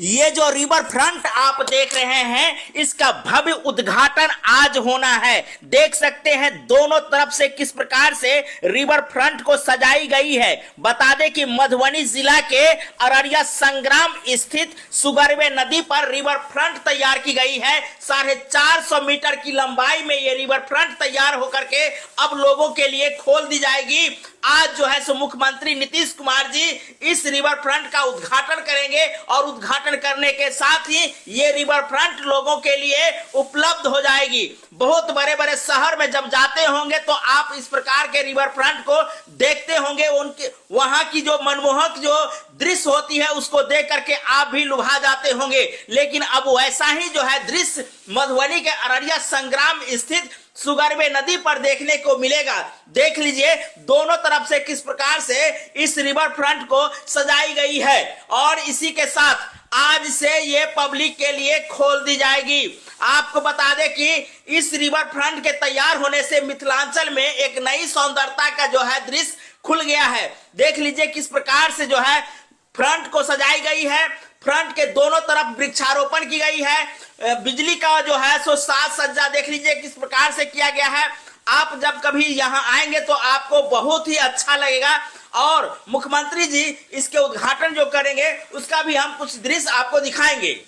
ये जो river front आप देख रहे हैं, इसका भव्य उद्घाटन आज होना है। देख सकते हैं दोनों तरफ से किस प्रकार से रिवर फ्रंट को सजाई गई है। बता दें कि मधुबनी जिला के अररिया संग्राम स्थित सुगरवे नदी पर रिवर फ्रंट तैयार की गई है। 450 मीटर की लंबाई में ये रिवर फ्रंट तैयार होकर के अब लोगों के लिए खोल दी जाएगी। आज जो है सो मुख्यमंत्री नीतीश कुमार जी इस रिवर फ्रंट का उद्घाटन करेंगे और उद्घाटन करने के साथ ही ये रिवर फ्रंट लोगों के लिए उपलब्ध हो जाएगी। बहुत बड़े बड़े शहर में जब जाते होंगे तो आप इस प्रकार के रिवर फ्रंट को देखते होंगे, उनके वहां की जो मनमोहक जो दृश्य होती है उसको देख करके आप भी लुभा जाते होंगे। लेकिन अब वैसा ही जो है दृश्य मधुबनी के अररिया संग्राम स्थित सुगरवे नदी पर देखने को मिलेगा। देख लीजिए दोनों तरफ से किस प्रकार से इस रिवर फ्रंट को सजाई गई है और इसी के साथ आज से ये पब्लिक के लिए खोल दी जाएगी। आपको बता दें कि इस रिवर फ्रंट के तैयार होने से मिथिलांचल में एक नई सौंदर्यता का जो है दृश्य खुल गया है। देख लीजिए किस प्रकार से जो है फ्रंट को सजाई गई है। फ्रंट के दोनों तरफ वृक्षारोपण की गई है। बिजली का जो है सो साज सज्जा देख लीजिए किस प्रकार से किया गया है। आप जब कभी यहाँ आएंगे तो आपको बहुत ही अच्छा लगेगा और मुख्यमंत्री जी इसके उद्घाटन जो करेंगे उसका भी हम कुछ दृश्य आपको दिखाएंगे।